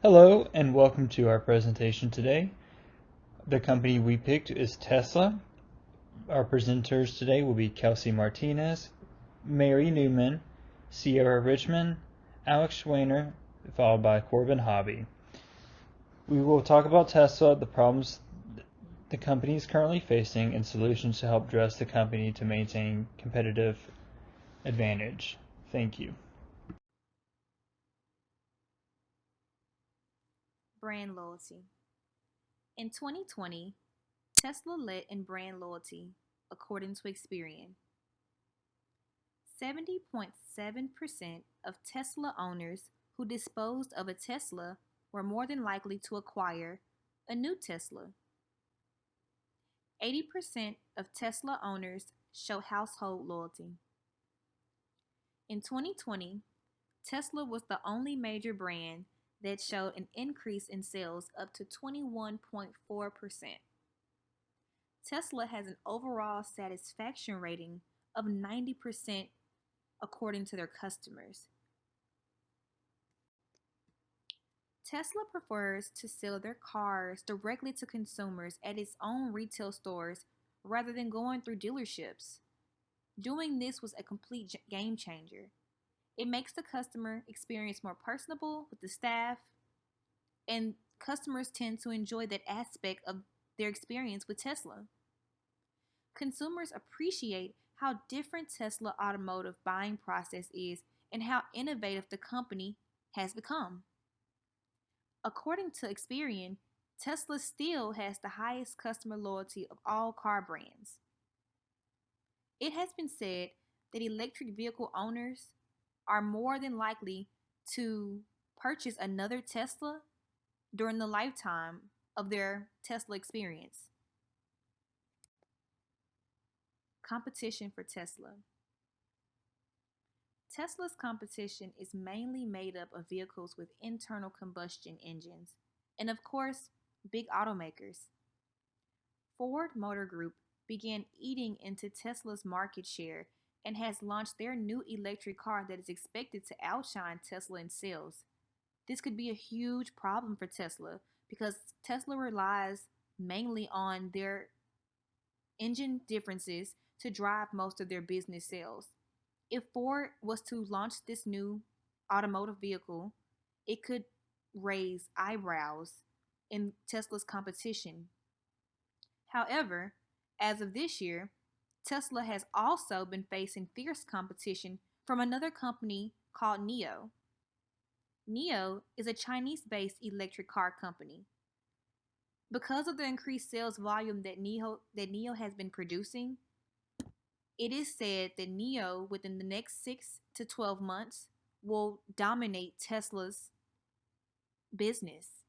Hello and welcome to our presentation today. The company we picked is Tesla. Our presenters today will be Kelsey Martinez, Mary Newman, Sierra Richmond, Alex Schwaner, followed by Corbin Hobby. We will talk about Tesla, the problems the company is currently facing, and solutions to help address the company to maintain competitive advantage. Thank you. Brand loyalty. In 2020, Tesla led in brand loyalty, according to Experian. 70.7% of Tesla owners who disposed of a Tesla were more than likely to acquire a new Tesla. 80% of Tesla owners show household loyalty. In 2020, Tesla was the only major brand that showed an increase in sales up to 21.4%. Tesla has an overall satisfaction rating of 90% according to their customers. Tesla prefers to sell their cars directly to consumers at its own retail stores rather than going through dealerships. Doing this was a complete game changer. It makes the customer experience more personable with the staff, and customers tend to enjoy that aspect of their experience with Tesla. Consumers appreciate how different Tesla automotive buying process is and how innovative the company has become. According to Experian, Tesla still has the highest customer loyalty of all car brands. It has been said that electric vehicle owners are more than likely to purchase another Tesla during the lifetime of their Tesla experience. Competition for Tesla. Tesla's competition is mainly made up of vehicles with internal combustion engines and, of course, big automakers. Ford Motor Group began eating into Tesla's market share and has launched their new electric car that is expected to outshine Tesla in sales. This could be a huge problem for Tesla because Tesla relies mainly on their engine differences to drive most of their business sales. If Ford was to launch this new automotive vehicle, it could raise eyebrows in Tesla's competition. However, as of this year, Tesla has also been facing fierce competition from another company called NIO. NIO is a Chinese based electric car company. Because of the increased sales volume that NIO has been producing, it is said that NIO within the next 6 to 12 months will dominate Tesla's business.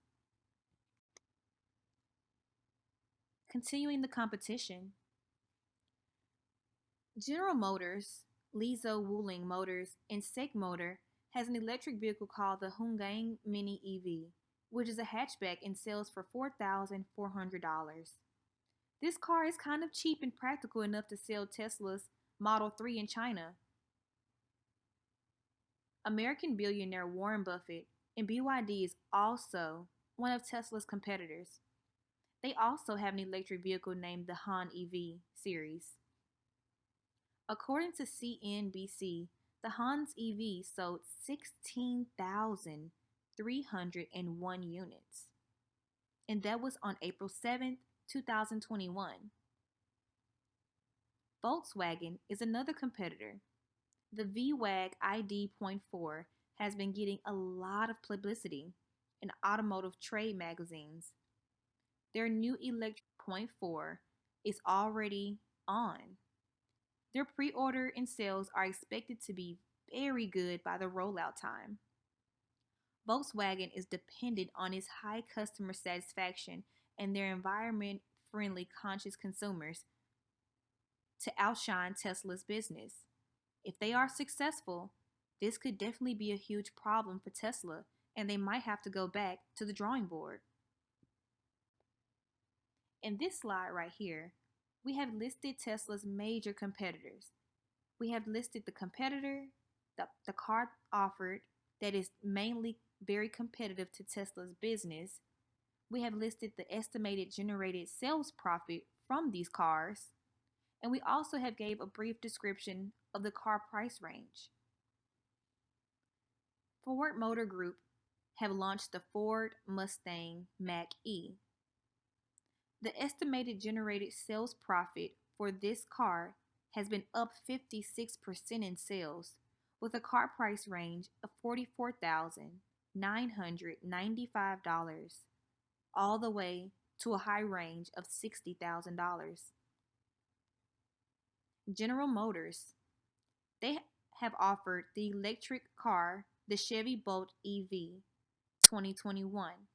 Continuing the competition, General Motors, Lizo Wuling Motors, and SEC Motor has an electric vehicle called the Hungang Mini EV, which is a hatchback and sells for $4,400. This car is kind of cheap and practical enough to sell Tesla's Model 3 in China. American billionaire Warren Buffett and BYD is also one of Tesla's competitors. They also have an electric vehicle named the Han EV series. According to CNBC, the Han's EV sold 16,301 units, and that was on April 7th, 2021. Volkswagen is another competitor. The VWAG ID.4 has been getting a lot of publicity in automotive trade magazines. Their new electric point 4 is already on. Their pre-order and sales are expected to be very good by the rollout time. Volkswagen is dependent on its high customer satisfaction and their environment-friendly conscious consumers to outshine Tesla's business. If they are successful, this could definitely be a huge problem for Tesla, and they might have to go back to the drawing board. In this slide right here, we have listed Tesla's major competitors. We have listed the competitor, the car offered that is mainly very competitive to Tesla's business, we have listed the estimated generated sales profit from these cars, and we also have gave a brief description of the car price range. Ford Motor Group have launched the Ford Mustang Mach-E. The estimated generated sales profit for this car has been up 56% in sales, with a car price range of $44,995 all the way to a high range of $60,000. General Motors, they have offered the electric car, the Chevy Bolt EV 2021.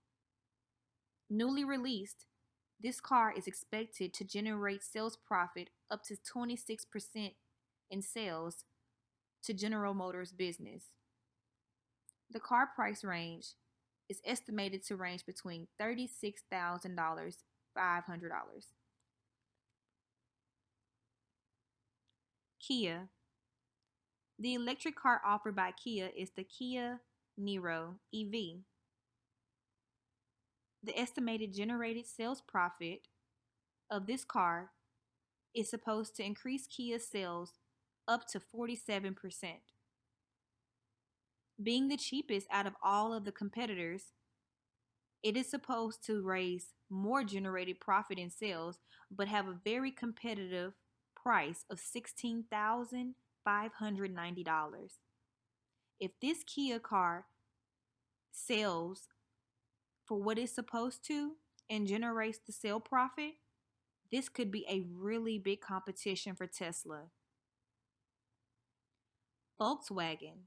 Newly released, this car is expected to generate sales profit up to 26% in sales to General Motors business. The car price range is estimated to range between $36,000 and $500. Kia. The electric car offered by Kia is the Kia Niro EV. The estimated generated sales profit of this car is supposed to increase Kia's sales up to 47%. Being the cheapest out of all of the competitors, it is supposed to raise more generated profit in sales, but have a very competitive price of $16,590. If this Kia car sells for what it's supposed to and generates the sale profit, this could be a really big competition for Tesla. Volkswagen.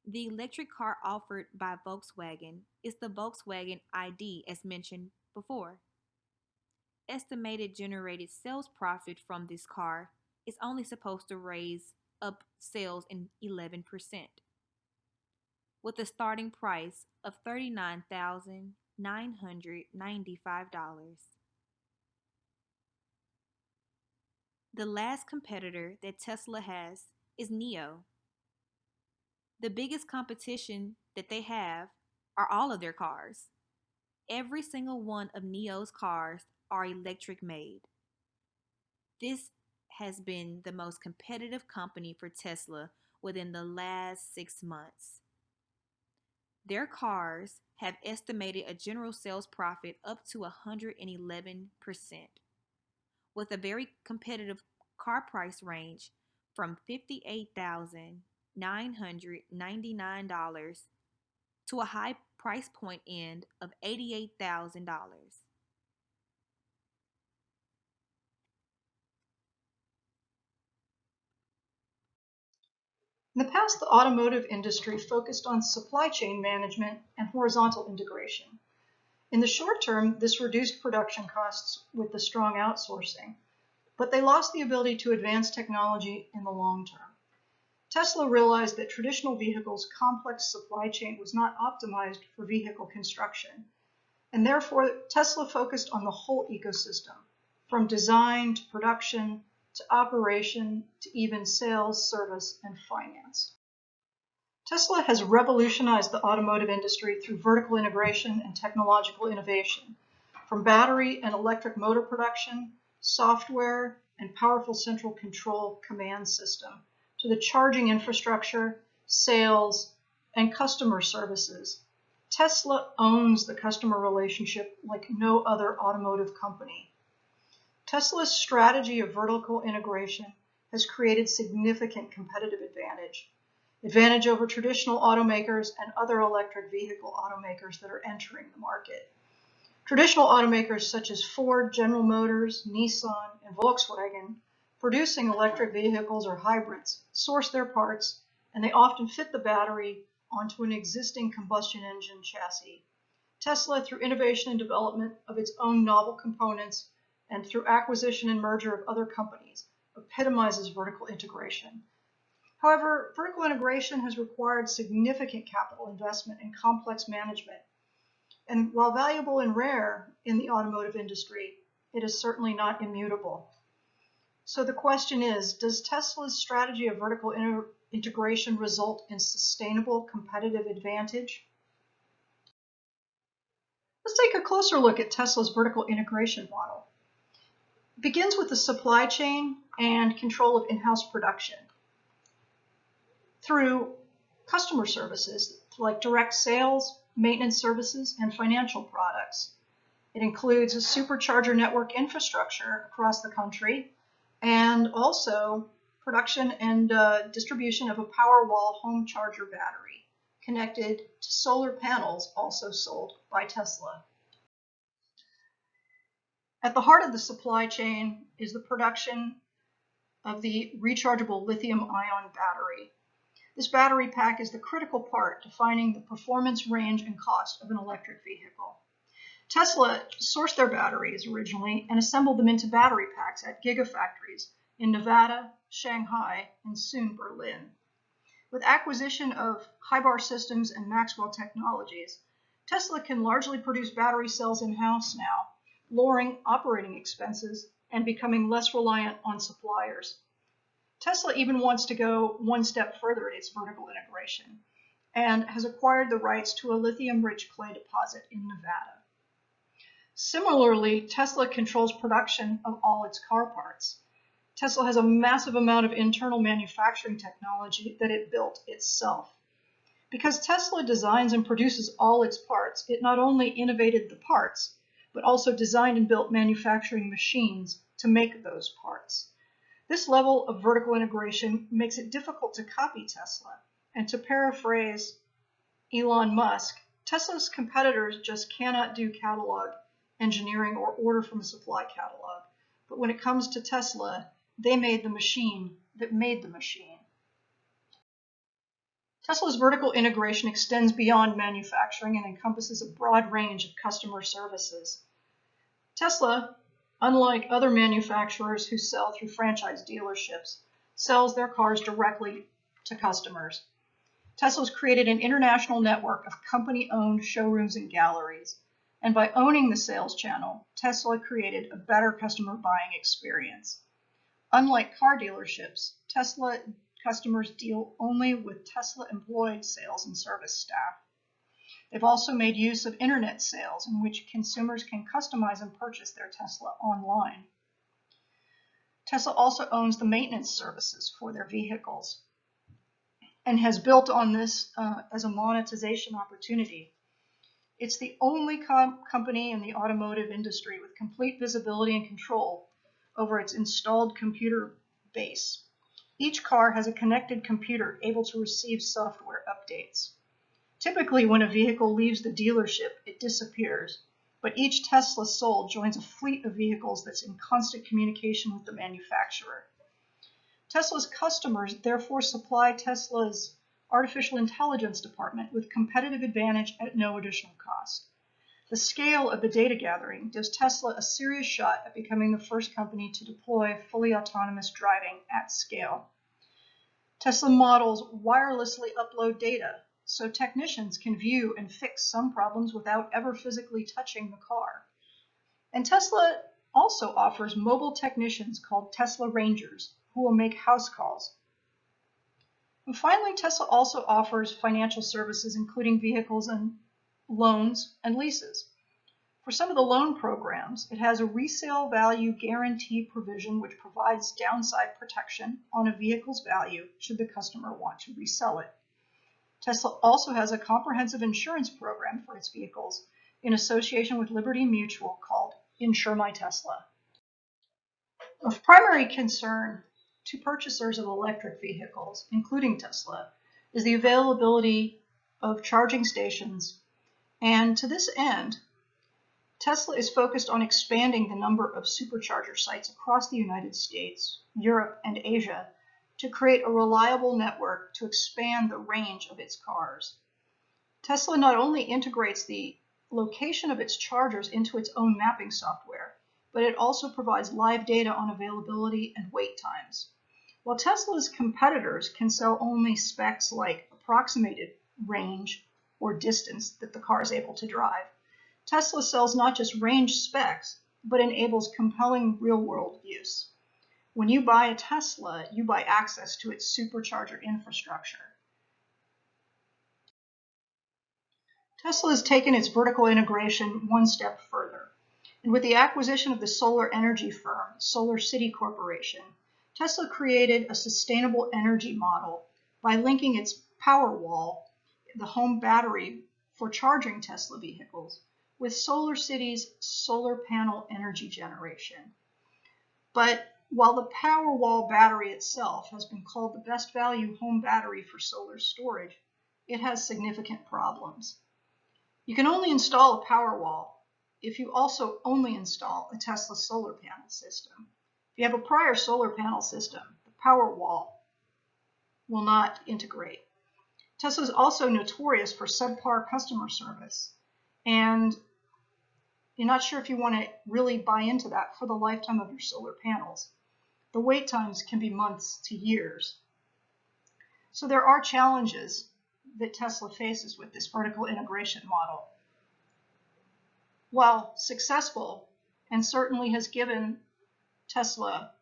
The electric car offered by Volkswagen is the Volkswagen ID, as mentioned before. Estimated generated sales profit from this car is only supposed to raise up sales in 11%, with a starting price of $39,995. The last competitor that Tesla has is NIO. The biggest competition that they have are all of their cars. Every single one of NIO's cars are electric made. This has been the most competitive company for Tesla within the last 6 months. Their cars have estimated a general sales profit up to 111%, with a very competitive car price range from $58,999 to a high price point end of $88,000. In the past, the automotive industry focused on supply chain management and horizontal integration. In the short term, this reduced production costs with the strong outsourcing, but they lost the ability to advance technology in the long term. Tesla realized that traditional vehicles' complex supply chain was not optimized for vehicle construction, and therefore Tesla focused on the whole ecosystem, from design to production to operation to even sales, service, and finance. Tesla has revolutionized the automotive industry through vertical integration and technological innovation, from battery and electric motor production, software, and powerful central control command system, to the charging infrastructure, sales, and customer services. Tesla owns the customer relationship like no other automotive company. Tesla's strategy of vertical integration has created significant competitive advantage over traditional automakers and other electric vehicle automakers that are entering the market. Traditional automakers such as Ford, General Motors, Nissan, and Volkswagen, producing electric vehicles or hybrids, source their parts, and they often fit the battery onto an existing combustion engine chassis. Tesla, through innovation and development of its own novel components and through acquisition and merger of other companies, epitomizes vertical integration. However, vertical integration has required significant capital investment and complex management. And while valuable and rare in the automotive industry, it is certainly not immutable. So the question is, does Tesla's strategy of vertical integration result in sustainable competitive advantage? Let's take a closer look at Tesla's vertical integration model. It begins with the supply chain and control of in-house production through customer services like direct sales, maintenance services, and financial products. It includes a supercharger network infrastructure across the country and also production and distribution of a Powerwall home charger battery connected to solar panels also sold by Tesla. At the heart of the supply chain is the production of the rechargeable lithium-ion battery. This battery pack is the critical part defining the performance, range, and cost of an electric vehicle. Tesla sourced their batteries originally and assembled them into battery packs at gigafactories in Nevada, Shanghai, and soon Berlin. With acquisition of Hybar Systems and Maxwell Technologies, Tesla can largely produce battery cells in-house now, lowering operating expenses and becoming less reliant on suppliers. Tesla even wants to go one step further in its vertical integration and has acquired the rights to a lithium-rich clay deposit in Nevada. Similarly, Tesla controls production of all its car parts. Tesla has a massive amount of internal manufacturing technology that it built itself. Because Tesla designs and produces all its parts, it not only innovated the parts, but also designed and built manufacturing machines to make those parts. This level of vertical integration makes it difficult to copy Tesla. And to paraphrase Elon Musk, Tesla's competitors just cannot do catalog engineering or order from a supply catalog. But when it comes to Tesla, they made the machine that made the machine. Tesla's vertical integration extends beyond manufacturing and encompasses a broad range of customer services. Tesla, unlike other manufacturers who sell through franchise dealerships, sells their cars directly to customers. Tesla's created an international network of company-owned showrooms and galleries, and by owning the sales channel, Tesla created a better customer buying experience. Unlike car dealerships, Tesla customers deal only with Tesla-employed sales and service staff. They've also made use of internet sales in which consumers can customize and purchase their Tesla online. Tesla also owns the maintenance services for their vehicles and has built on this as a monetization opportunity. It's the only company in the automotive industry with complete visibility and control over its installed computer base. Each car has a connected computer able to receive software updates. Typically, when a vehicle leaves the dealership, it disappears, but each Tesla sold joins a fleet of vehicles that's in constant communication with the manufacturer. Tesla's customers therefore supply Tesla's artificial intelligence department with competitive advantage at no additional cost. The scale of the data gathering gives Tesla a serious shot at becoming the first company to deploy fully autonomous driving at scale. Tesla models wirelessly upload data, so technicians can view and fix some problems without ever physically touching the car. And Tesla also offers mobile technicians called Tesla Rangers who will make house calls. And finally, Tesla also offers financial services, including vehicles and loans and leases. For some of the loan programs, it has a resale value guarantee provision which provides downside protection on a vehicle's value should the customer want to resell it. Tesla also has a comprehensive insurance program for its vehicles in association with Liberty Mutual called Insure My Tesla. Of primary concern to purchasers of electric vehicles, including Tesla, is the availability of charging stations, and to this end, Tesla is focused on expanding the number of supercharger sites across the United States, Europe, and Asia to create a reliable network to expand the range of its cars. Tesla not only integrates the location of its chargers into its own mapping software, but it also provides live data on availability and wait times. While Tesla's competitors can sell only specs like approximated range or distance that the car is able to drive, Tesla sells not just range specs, but enables compelling real-world use. When you buy a Tesla, you buy access to its supercharger infrastructure. Tesla has taken its vertical integration one step further. And with the acquisition of the solar energy firm, Solar City Corporation, Tesla created a sustainable energy model by linking its Powerwall, the home battery for charging Tesla vehicles, with Solar City's solar panel energy generation. But while the Powerwall battery itself has been called the best value home battery for solar storage, it has significant problems. You can only install a Powerwall if you also only install a Tesla solar panel system. If you have a prior solar panel system, the Powerwall will not integrate. Tesla is also notorious for subpar customer service, and you're not sure if you want to really buy into that for the lifetime of your solar panels. The wait times can be months to years. So there are challenges that Tesla faces with this vertical integration model. While successful, and certainly has given Tesla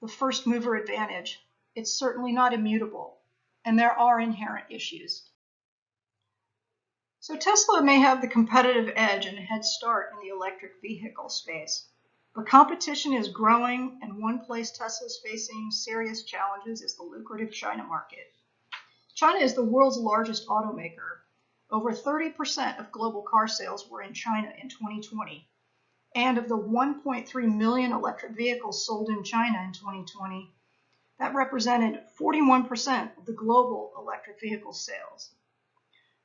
the first mover advantage, it's certainly not immutable, and there are inherent issues. So Tesla may have the competitive edge and a head start in the electric vehicle space, but competition is growing, and one place Tesla is facing serious challenges is the lucrative China market. China is the world's largest automaker. Over 30% of global car sales were in China in 2020. And of the 1.3 million electric vehicles sold in China in 2020, that represented 41% of the global electric vehicle sales.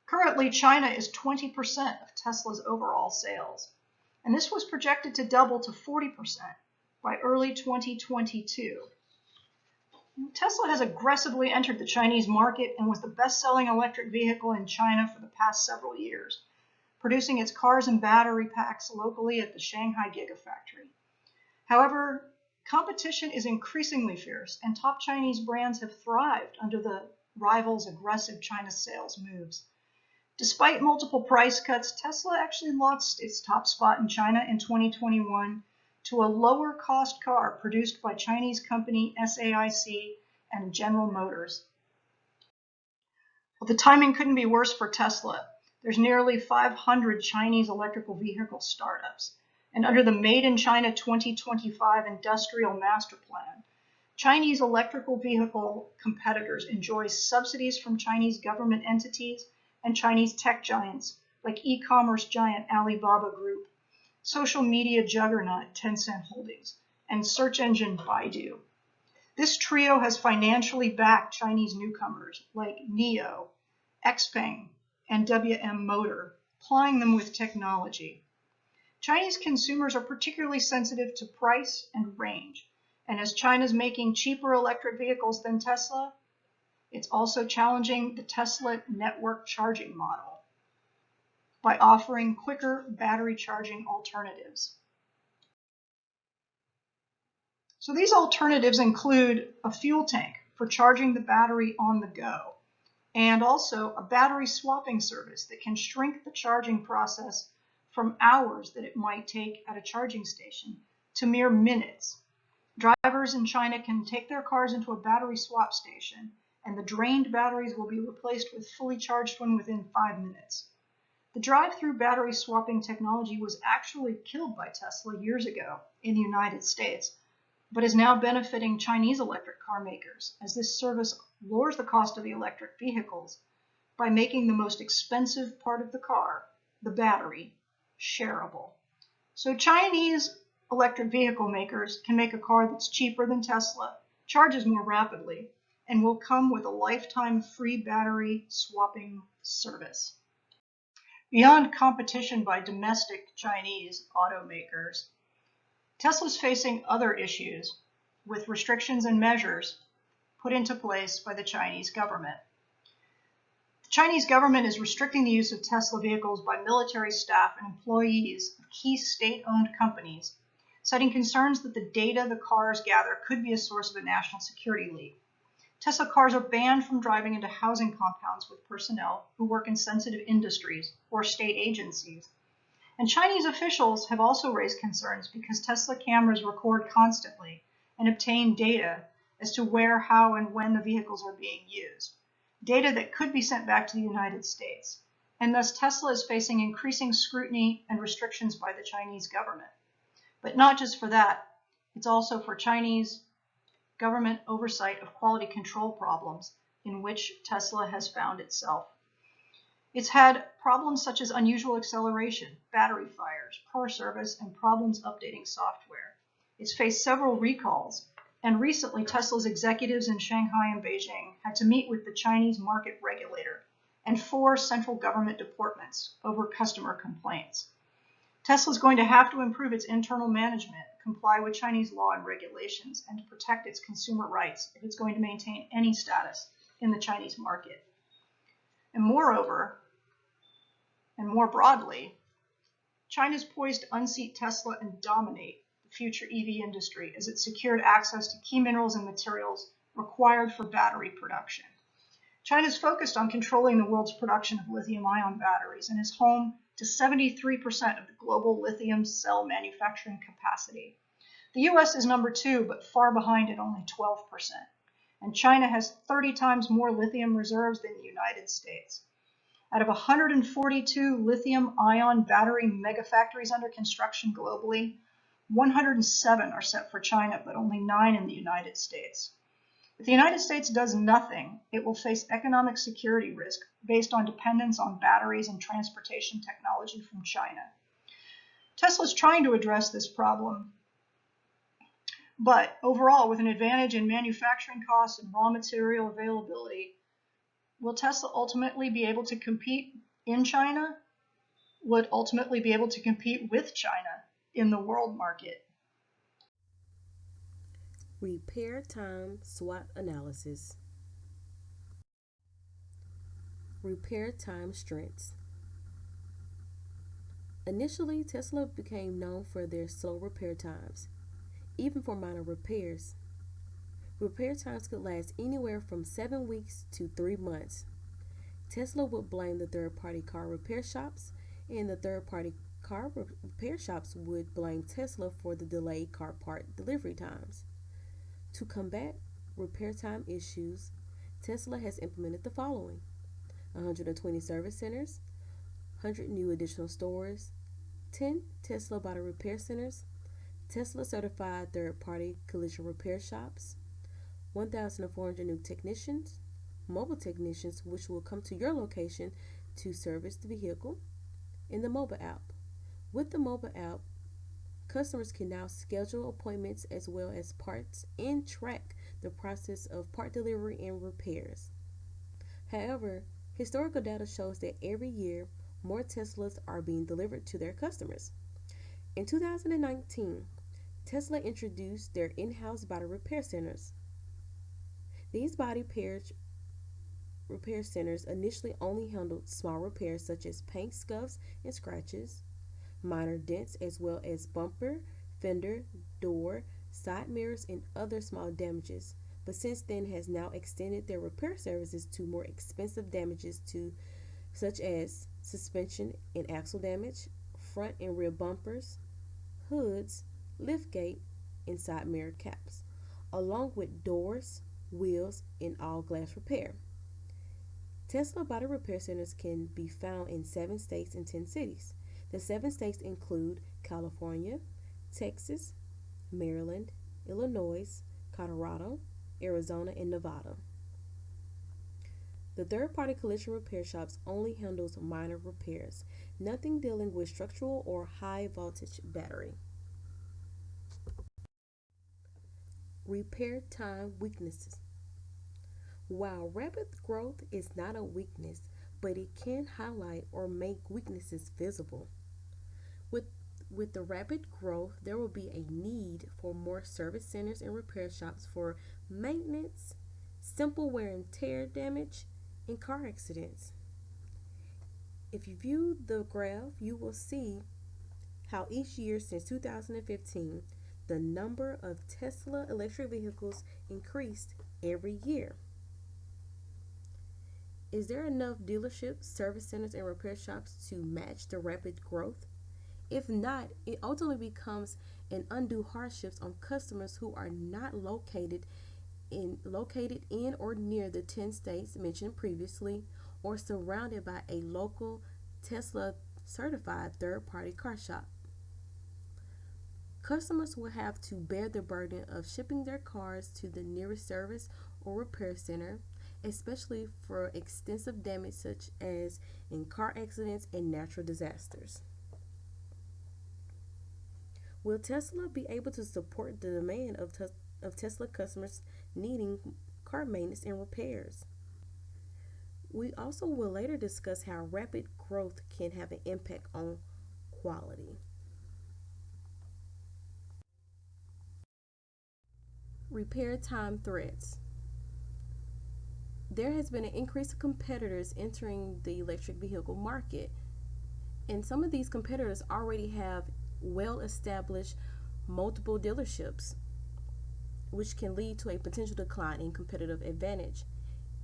Currently, China is 20% of Tesla's overall sales, and this was projected to double to 40% by early 2022. Tesla has aggressively entered the Chinese market and was the best-selling electric vehicle in China for the past several years, producing its cars and battery packs locally at the Shanghai Gigafactory. However, competition is increasingly fierce, and top Chinese brands have thrived under the rival's aggressive China sales moves. Despite multiple price cuts, Tesla actually lost its top spot in China in 2021 to a lower-cost car produced by Chinese company SAIC and General Motors. Well, the timing couldn't be worse for Tesla. There's nearly 500 Chinese electrical vehicle startups, and under the Made in China 2025 Industrial Master Plan, Chinese electrical vehicle competitors enjoy subsidies from Chinese government entities and Chinese tech giants like e-commerce giant Alibaba Group, social media juggernaut Tencent Holdings, and search engine Baidu. This trio has financially backed Chinese newcomers like NIO, Xpeng, and WM Motor, plying them with technology. Chinese consumers are particularly sensitive to price and range, and as China's making cheaper electric vehicles than Tesla, it's also challenging the Tesla network charging model by offering quicker battery charging alternatives. So these alternatives include a fuel tank for charging the battery on the go, and also a battery swapping service that can shrink the charging process from hours that it might take at a charging station to mere minutes. Drivers in China can take their cars into a battery swap station, and the drained batteries will be replaced with fully charged one within 5 minutes. The drive-through battery swapping technology was actually killed by Tesla years ago in the United States, but is now benefiting Chinese electric car makers, as this service lowers the cost of the electric vehicles by making the most expensive part of the car, the battery, shareable. So Chinese electric vehicle makers can make a car that's cheaper than Tesla, charges more rapidly, and will come with a lifetime free battery swapping service. Beyond competition by domestic Chinese automakers, Tesla's facing other issues with restrictions and measures put into place by the Chinese government. The Chinese government is restricting the use of Tesla vehicles by military staff and employees of key state-owned companies, citing concerns that the data the cars gather could be a source of a national security leak. Tesla cars are banned from driving into housing compounds with personnel who work in sensitive industries or state agencies. And Chinese officials have also raised concerns because Tesla cameras record constantly and obtain data as to where, how, and when the vehicles are being used, data that could be sent back to the United States. and thus Tesla is facing increasing scrutiny and restrictions by the Chinese government. But not just for that, it's also for Chinese government oversight of quality control problems in which Tesla has found itself. It's had problems such as unusual acceleration, battery fires, poor service, and problems updating software. It's faced several recalls, and recently Tesla's executives in Shanghai and Beijing had to meet with the Chinese market regulator and 4 central government departments over customer complaints. Tesla is going to have to improve its internal management, comply with Chinese law and regulations, and to protect its consumer rights if it's going to maintain any status in the Chinese market. And moreover, and more broadly, China's poised to unseat Tesla and dominate the future EV industry as it secured access to key minerals and materials required for battery production. China's focused on controlling the world's production of lithium-ion batteries and is home to 73% of the global lithium cell manufacturing capacity. The US is number 2, but far behind at only 12%. And China has 30 times more lithium reserves than the United States. Out of 142 lithium-ion battery megafactories under construction globally, 107 are set for China, but only 9 in the United States. If the United States does nothing, it will face economic security risk based on dependence on batteries and transportation technology from China. Tesla is trying to address this problem, but overall, with an advantage in manufacturing costs and raw material availability, will Tesla ultimately be able to compete in China? Will it ultimately be able to compete with China in the world market? Repair time SWOT analysis. Repair time strengths. Initially, Tesla became known for their slow repair times, even for minor repairs. Repair times could last anywhere from 7 weeks to 3 months. Tesla would blame the third-party car repair shops, and the third-party car repair shops would blame Tesla for the delayed car part delivery times. To combat repair time issues, Tesla has implemented the following: 120 service centers, 100 new additional stores, 10 Tesla body repair centers, Tesla certified third-party collision repair shops, 1,400 new technicians, mobile technicians which will come to your location to service the vehicle, and the mobile app. With the mobile app, customers can now schedule appointments as well as parts and track the process of part delivery and repairs. However, historical data shows that every year more Teslas are being delivered to their customers. In 2019, Tesla introduced their in-house body repair centers. These body repair centers initially only handled small repairs such as paint scuffs and scratches, minor dents, as well as bumper, fender, door, side mirrors, and other small damages, but since then has now extended their repair services to more expensive damages such as suspension and axle damage, front and rear bumpers, hoods, liftgate, and side mirror caps, along with doors, wheels, and all glass repair. Tesla body repair centers can be found in 7 states and 10 cities. The 7 states include California, Texas, Maryland, Illinois, Colorado, Arizona, and Nevada. The third-party collision repair shops only handles minor repairs, nothing dealing with structural or high-voltage battery. Repair time weaknesses. While rapid growth is not a weakness, but it can highlight or make weaknesses visible. With the rapid growth, there will be a need for more service centers and repair shops for maintenance, simple wear and tear damage, and car accidents. If you view the graph, you will see how each year since 2015, the number of Tesla electric vehicles increased every year. Is there enough dealerships, service centers, and repair shops to match the rapid growth? If not, it ultimately becomes an undue hardship on customers who are not located in or near the 10 states mentioned previously, or surrounded by a local Tesla certified third party car shop. Customers will have to bear the burden of shipping their cars to the nearest service or repair center, especially for extensive damage such as in car accidents and natural disasters. Will Tesla be able to support the demand of Tesla customers needing car maintenance and repairs? We also will later discuss how rapid growth can have an impact on quality. Repair time threats. There has been an increase of competitors entering the electric vehicle market, and some of these competitors already have well established multiple dealerships, which can lead to a potential decline in competitive advantage.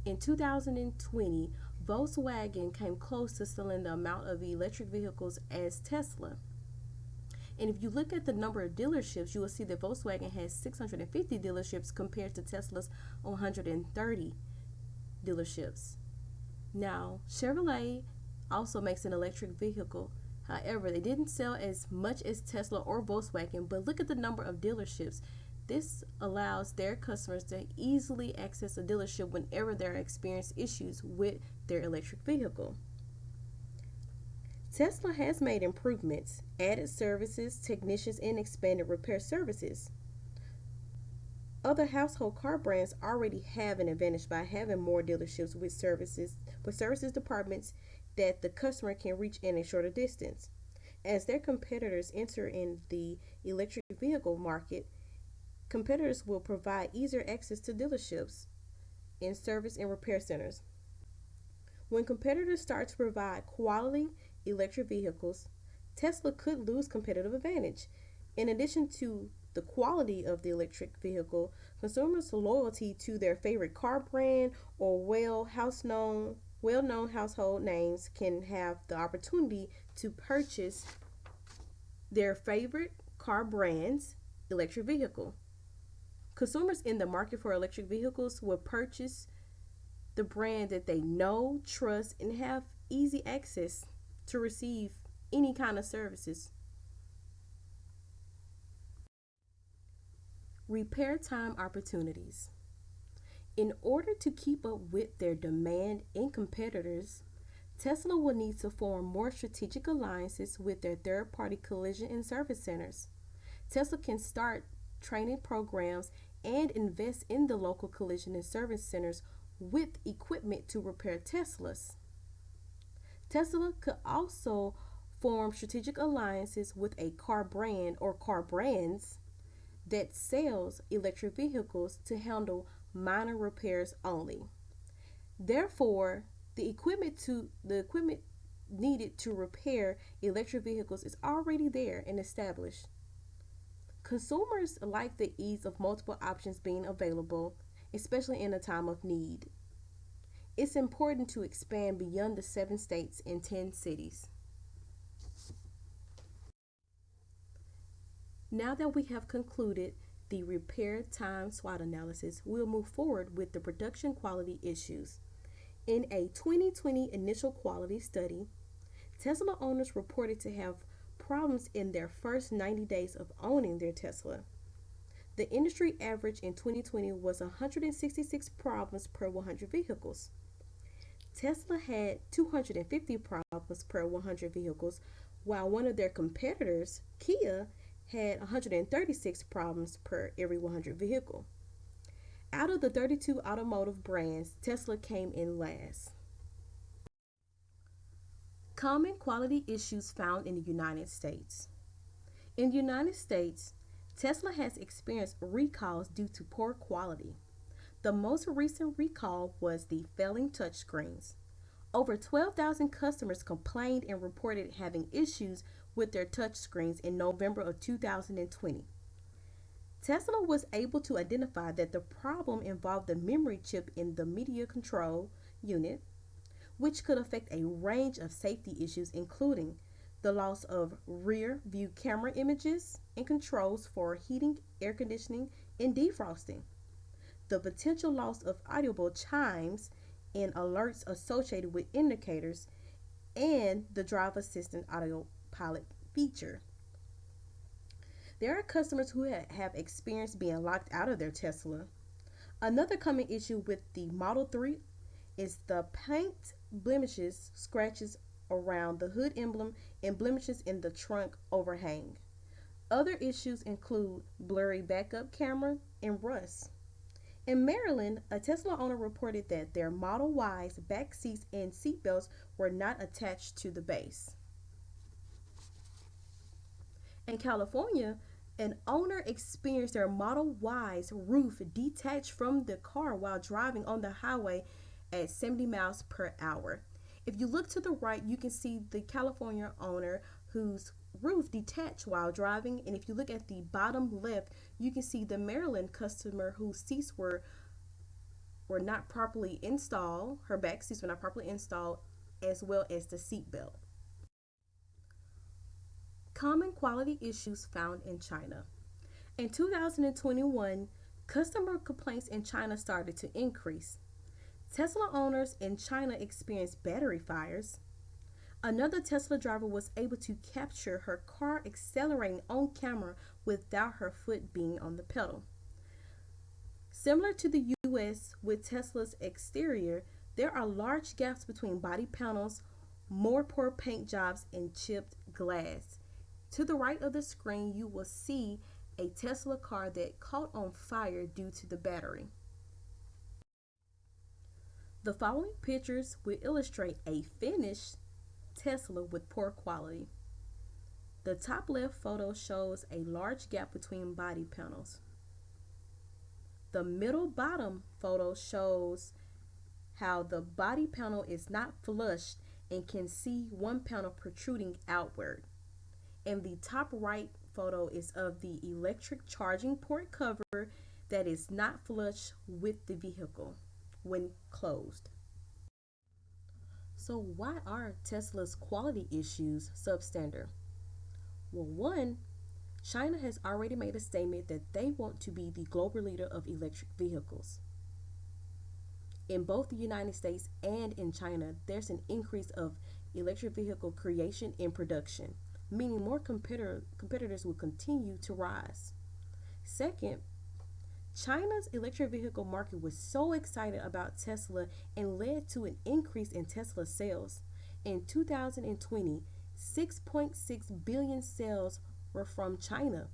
In 2020, Volkswagen came close to selling the amount of electric vehicles as Tesla. And if you look at the number of dealerships, you will see that Volkswagen has 650 dealerships compared to Tesla's 130 dealerships. Now, Chevrolet also makes an electric vehicle. However, they didn't sell as much as Tesla or Volkswagen, but look at the number of dealerships. This allows their customers to easily access a dealership whenever they experience issues with their electric vehicle. Tesla has made improvements, added services, technicians, and expanded repair services. Other household car brands already have an advantage by having more dealerships with services departments that the customer can reach in a shorter distance. As their competitors enter in the electric vehicle market, competitors will provide easier access to dealerships and service and repair centers. When competitors start to provide quality electric vehicles, Tesla could lose competitive advantage. In addition to the quality of the electric vehicle, consumers' loyalty to their favorite car brand or well-known household names can have the opportunity to purchase their favorite car brand's electric vehicle. Consumers in the market for electric vehicles will purchase the brand that they know, trust, and have easy access to receive any kind of services. Repair time opportunities. In order to keep up with their demand and competitors, Tesla will need to form more strategic alliances with their third-party collision and service centers. Tesla can start training programs and invest in the local collision and service centers with equipment to repair Teslas. Tesla could also form strategic alliances with a car brand or car brands that sells electric vehicles to handle minor repairs only. Therefore, the equipment needed to repair electric vehicles is already there and established. Consumers like the ease of multiple options being available, especially in a time of need. It's important to expand beyond the 7 states and 10 cities. Now that we have concluded the repair time SWOT analysis, we'll move forward with the production quality issues. In a 2020 initial quality study, Tesla owners reported to have problems in their first 90 days of owning their Tesla. The industry average in 2020 was 166 problems per 100 vehicles. Tesla had 250 problems per 100 vehicles, while one of their competitors, Kia, had 136 problems per every 100 vehicle. Out of the 32 automotive brands, Tesla came in last. Common quality issues found in the United States. In the United States, Tesla has experienced recalls due to poor quality. The most recent recall was the failing touchscreens. Over 12,000 customers complained and reported having issues with their touchscreens in November of 2020. Tesla was able to identify that the problem involved the memory chip in the media control unit, which could affect a range of safety issues, including the loss of rear view camera images and controls for heating, air conditioning, and defrosting, the potential loss of audible chimes and alerts associated with indicators and the driver assistant autopilot feature. There are customers who have experienced being locked out of their Tesla. Another common issue with the Model 3 is the paint blemishes, scratches around the hood emblem, and blemishes in the trunk overhang. Other issues include blurry backup camera and rust. In Maryland, a Tesla owner reported that their Model Y's back seats and seatbelts were not attached to the base. In California, an owner experienced their Model Y's roof detached from the car while driving on the highway at 70 miles per hour. If you look to the right, you can see the California owner whose roof detached while driving, and if you look at the bottom left, you can see the Maryland customer whose seats were not properly installed, her back seats were not properly installed, as well as the seat belt. Common quality issues found in China. In 2021, customer complaints in China started to increase. Tesla owners in China experienced battery fires. Another Tesla driver was able to capture her car accelerating on camera without her foot being on the pedal. Similar to the US with Tesla's exterior, there are large gaps between body panels, more poor paint jobs, and chipped glass. To the right of the screen, you will see a Tesla car that caught on fire due to the battery. The following pictures will illustrate a finished Tesla with poor quality. The top left photo shows a large gap between body panels. The middle bottom photo shows how the body panel is not flush and can see one panel protruding outward. And the top right photo is of the electric charging port cover that is not flush with the vehicle when closed. So why are Tesla's quality issues substandard? Well, one, China has already made a statement that they want to be the global leader of electric vehicles. In both the United States and in China, there's an increase of electric vehicle creation and production, meaning more competitors will continue to rise. Second, China's electric vehicle market was so excited about Tesla and led to an increase in Tesla sales. In 2020, 6.6 billion sales were from China.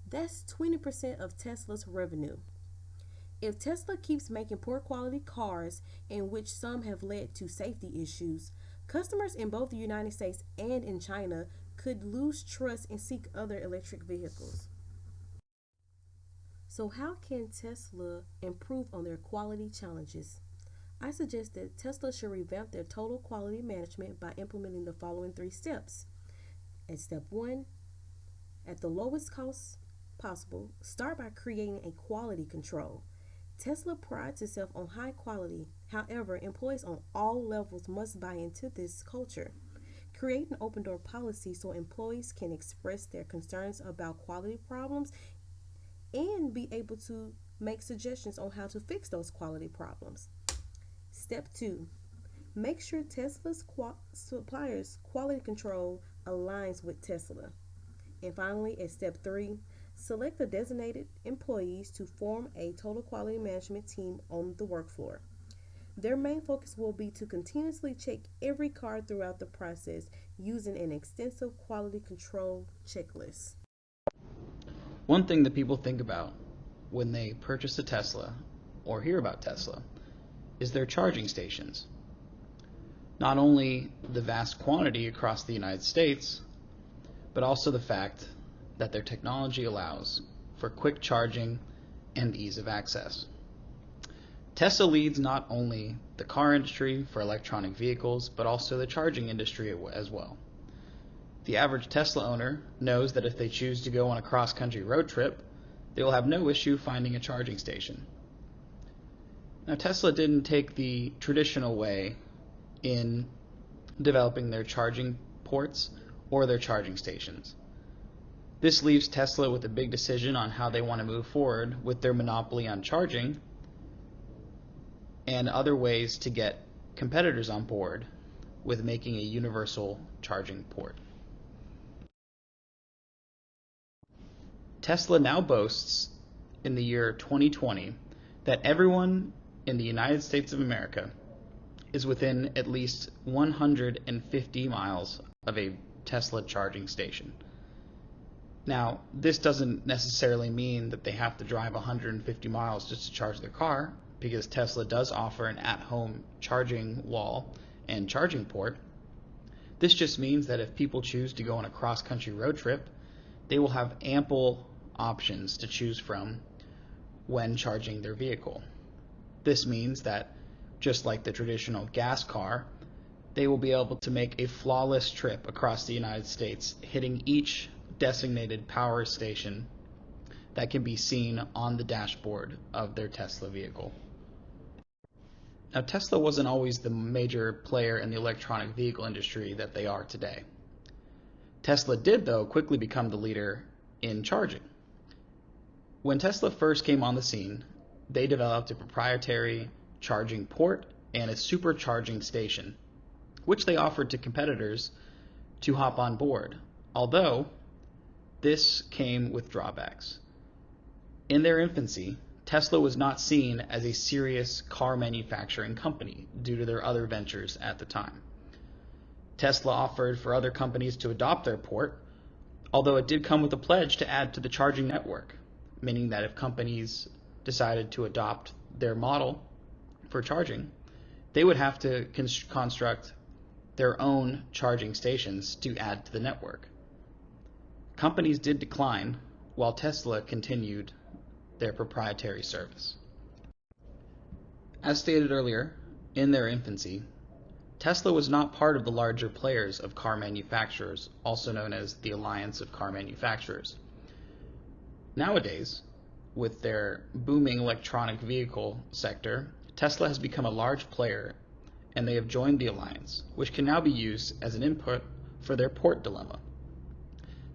That's 20% of Tesla's revenue. If Tesla keeps making poor quality cars, in which some have led to safety issues, customers in both the United States and in China could lose trust and seek other electric vehicles. So how can Tesla improve on their quality challenges? I suggest that Tesla should revamp their total quality management by implementing the following 3 steps. At step 1, at the lowest cost possible, start by creating a quality control. Tesla prides itself on high quality. However, employees on all levels must buy into this culture. Create an open door policy so employees can express their concerns about quality problems and be able to make suggestions on how to fix those quality problems. Step 2, make sure Tesla's suppliers' quality control aligns with Tesla. And finally, at step 3, select the designated employees to form a total quality management team on the work floor. Their main focus will be to continuously check every car throughout the process using an extensive quality control checklist. One thing that people think about when they purchase a Tesla or hear about Tesla is their charging stations. Not only the vast quantity across the United States, but also the fact that their technology allows for quick charging and ease of access. Tesla leads not only the car industry for electronic vehicles, but also the charging industry as well. The average Tesla owner knows that if they choose to go on a cross-country road trip, they will have no issue finding a charging station. Now, Tesla didn't take the traditional way in developing their charging ports or their charging stations. This leaves Tesla with a big decision on how they want to move forward with their monopoly on charging and other ways to get competitors on board with making a universal charging port. Tesla now boasts in the year 2020 that everyone in the United States of America is within at least 150 miles of a Tesla charging station. Now, this doesn't necessarily mean that they have to drive 150 miles just to charge their car, because Tesla does offer an at-home charging wall and charging port. This just means that if people choose to go on a cross-country road trip, they will have ample options to choose from when charging their vehicle. This means that, just like the traditional gas car, they will be able to make a flawless trip across the United States, hitting each designated power station that can be seen on the dashboard of their Tesla vehicle. Now, Tesla wasn't always the major player in the electronic vehicle industry that they are today. Tesla did, though, quickly become the leader in charging. When Tesla first came on the scene, they developed a proprietary charging port and a supercharging station, which they offered to competitors to hop on board, although this came with drawbacks. In their infancy, Tesla was not seen as a serious car manufacturing company due to their other ventures at the time. Tesla offered for other companies to adopt their port, although it did come with a pledge to add to the charging network, meaning that if companies decided to adopt their model for charging, they would have to construct their own charging stations to add to the network. Companies did decline, while Tesla continued their proprietary service. As stated earlier, in their infancy, Tesla was not part of the larger players of car manufacturers, also known as the Alliance of Car Manufacturers. Nowadays, with their booming electronic vehicle sector, Tesla has become a large player, and they have joined the alliance, which can now be used as an input for their port dilemma.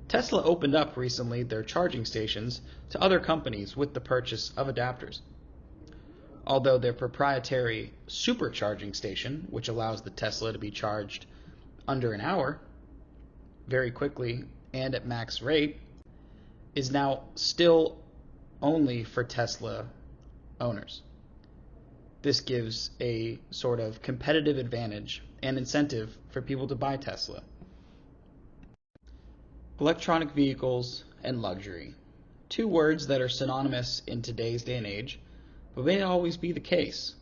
Tesla opened up recently their charging stations to other companies with the purchase of adapters. Although their proprietary supercharging station, which allows the Tesla to be charged under an hour, very quickly and at max rate, is now still only for Tesla owners. This gives a sort of competitive advantage and incentive for people to buy Tesla. Electronic vehicles and luxury, two words that are synonymous in today's day and age, but may not always be the case.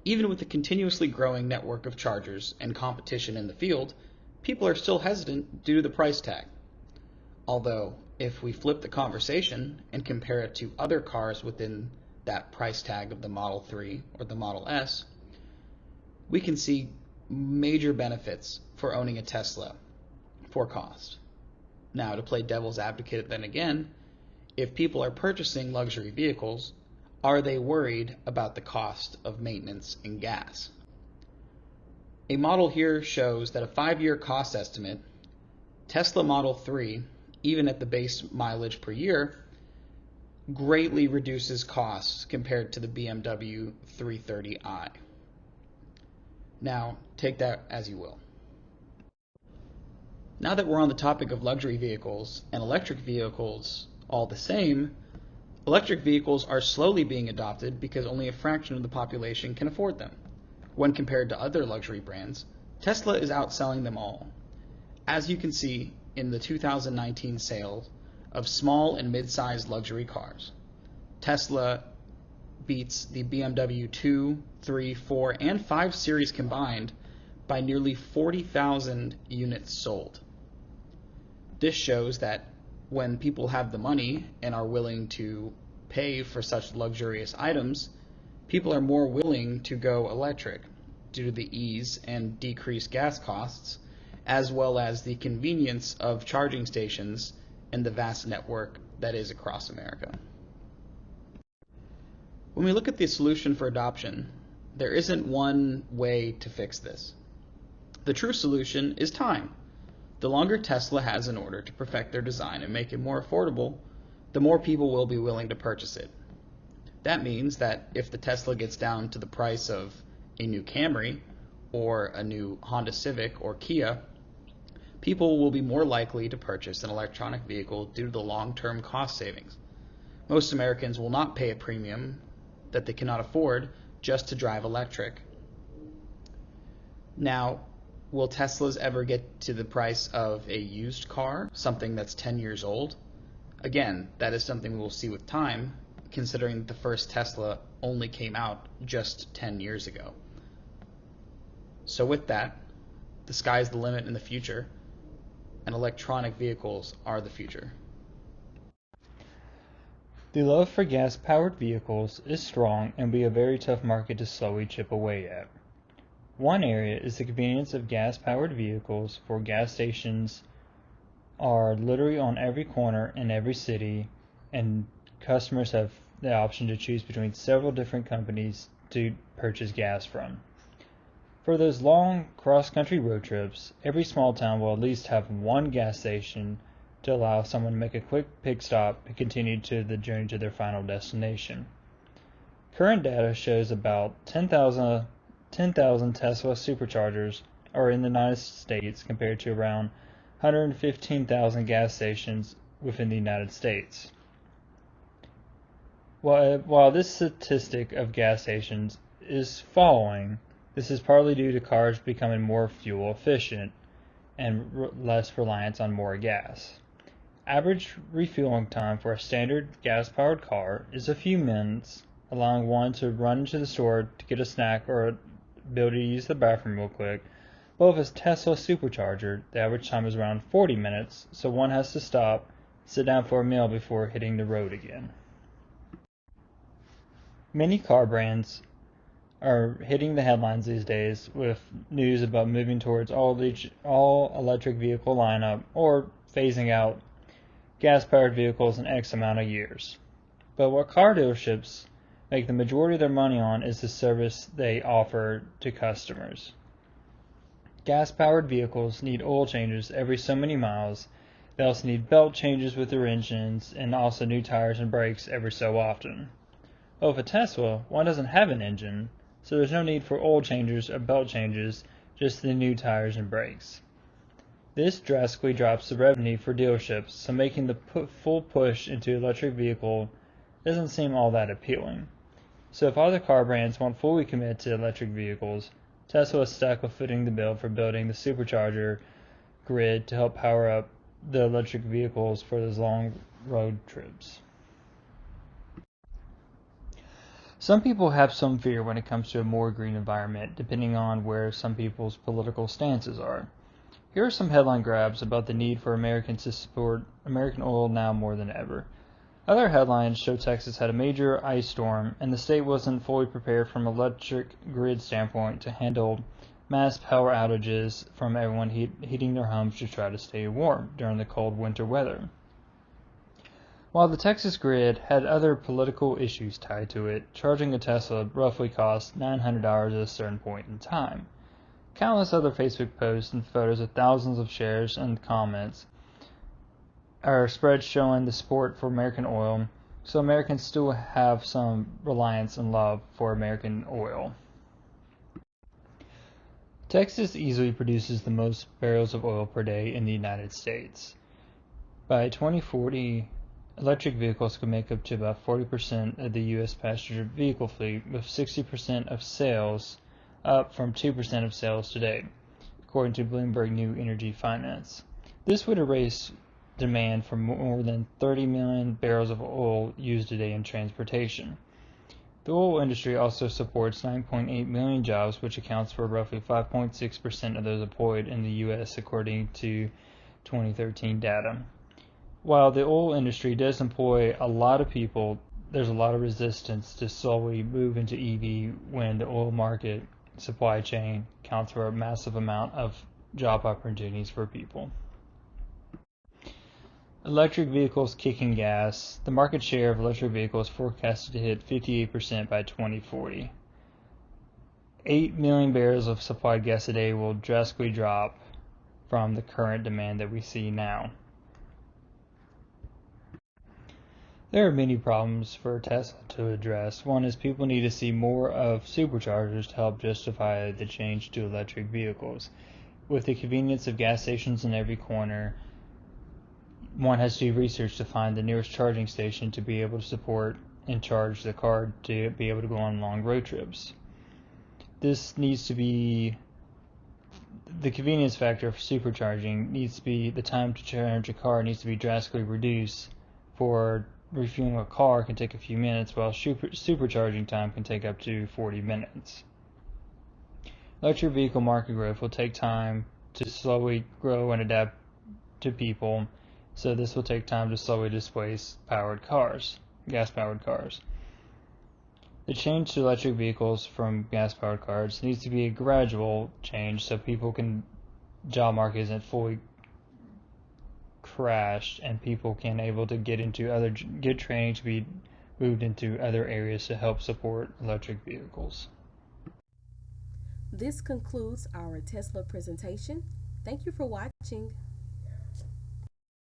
Even with the continuously growing network of chargers and competition in the field, people are still hesitant due to the price tag. Although, if we flip the conversation and compare it to other cars within that price tag of the Model 3 or the Model S, we can see major benefits for owning a Tesla for cost. Now, to play devil's advocate then again, if people are purchasing luxury vehicles, are they worried about the cost of maintenance and gas? A model here shows that a 5-year cost estimate, Tesla Model 3, even at the base mileage per year, greatly reduces costs compared to the BMW 330i. Now, take that as you will. Now that we're on the topic of luxury vehicles and electric vehicles all the same, electric vehicles are slowly being adopted because only a fraction of the population can afford them. When compared to other luxury brands, Tesla is outselling them all. As you can see in the 2019 sales of small and mid-sized luxury cars, Tesla beats the BMW 2, 3, 4, and 5 series combined by nearly 40,000 units sold. This shows that when people have the money and are willing to pay for such luxurious items, people are more willing to go electric due to the ease and decreased gas costs, as well as the convenience of charging stations and the vast network that is across America. When we look at the solution for adoption, there isn't one way to fix this. The true solution is time. The longer Tesla has in order to perfect their design and make it more affordable, the more people will be willing to purchase it. That means that if the Tesla gets down to the price of a new Camry or a new Honda Civic or Kia, people will be more likely to purchase an electronic vehicle due to the long-term cost savings. Most Americans will not pay a premium that they cannot afford just to drive electric. Now, will Teslas ever get to the price of a used car, something that's 10 years old? Again, that is something we will see with time, considering that the first Tesla only came out just 10 years ago. So with that, the sky's the limit in the future, and electronic vehicles are the future. The love for gas-powered vehicles is strong and will be a very tough market to slowly chip away at. One area is the convenience of gas-powered vehicles, for gas stations are literally on every corner in every city, and customers have the option to choose between several different companies to purchase gas from. For those long cross-country road trips, every small town will at least have one gas station to allow someone to make a quick pit stop and continue to the journey to their final destination. Current data shows about 10,000 Tesla superchargers are in the United States compared to around 115,000 gas stations within the United States. While this statistic of gas stations is falling, this is partly due to cars becoming more fuel efficient and less reliance on more gas. Average refueling time for a standard gas-powered car is a few minutes, allowing one to run into the store to get a snack or be able to use the bathroom real quick. But with a Tesla supercharger, the average time is around 40 minutes, so one has to stop, sit down for a meal before hitting the road again. Many car brands are hitting the headlines these days with news about moving towards all electric vehicle lineup or phasing out gas-powered vehicles in X amount of years. But what car dealerships make the majority of their money on is the service they offer to customers. Gas-powered vehicles need oil changes every so many miles. They also need belt changes with their engines and also new tires and brakes every so often. Well, with a Tesla, one doesn't have an engine, so there's no need for oil changes or belt changes, just the new tires and brakes. This drastically drops the revenue for dealerships, so making the full push into electric vehicle doesn't seem all that appealing. So if other car brands won't fully commit to electric vehicles, Tesla is stuck with footing the bill for building the supercharger grid to help power up the electric vehicles for those long road trips. Some people have some fear when it comes to a more green environment, depending on where some people's political stances are. Here are some headline grabs about the need for Americans to support American oil now more than ever. Other headlines show Texas had a major ice storm, and the state wasn't fully prepared from an electric grid standpoint to handle mass power outages from everyone heating their homes to try to stay warm during the cold winter weather. While the Texas grid had other political issues tied to it, charging a Tesla roughly cost $900 at a certain point in time. Countless other Facebook posts and photos with thousands of shares and comments are spread showing the support for American oil, so Americans still have some reliance and love for American oil. Texas easily produces the most barrels of oil per day in the United States. By 2040, electric vehicles could make up to about 40% of the U.S. passenger vehicle fleet, with 60% of sales up from 2% of sales today, according to Bloomberg New Energy Finance. This would erase demand for more than 30 million barrels of oil used today in transportation. The oil industry also supports 9.8 million jobs, which accounts for roughly 5.6% of those employed in the U.S., according to 2013 data. While the oil industry does employ a lot of people, there's a lot of resistance to slowly move into EV when the oil market supply chain accounts for a massive amount of job opportunities for people. Electric vehicles kicking gas. The market share of electric vehicles forecasted to hit 58% by 2040. 8 million barrels of supplied gas a day will drastically drop from the current demand that we see now. There are many problems for Tesla to address. One is people need to see more of superchargers to help justify the change to electric vehicles. With the convenience of gas stations in every corner, one has to do research to find the nearest charging station to be able to support and charge the car to be able to go on long road trips. This needs to be the convenience factor for supercharging needs to be the time to charge a car needs to be drastically reduced. For refueling a car can take a few minutes, while supercharging time can take up to 40 minutes. Electric vehicle market growth will take time to slowly grow and adapt to people, so this will take time to slowly displace gas-powered cars. The change to electric vehicles from gas-powered cars needs to be a gradual change so job market isn't fully crashed and people can able to get training to be moved into other areas to help support electric vehicles. This concludes our Tesla presentation. Thank you for watching.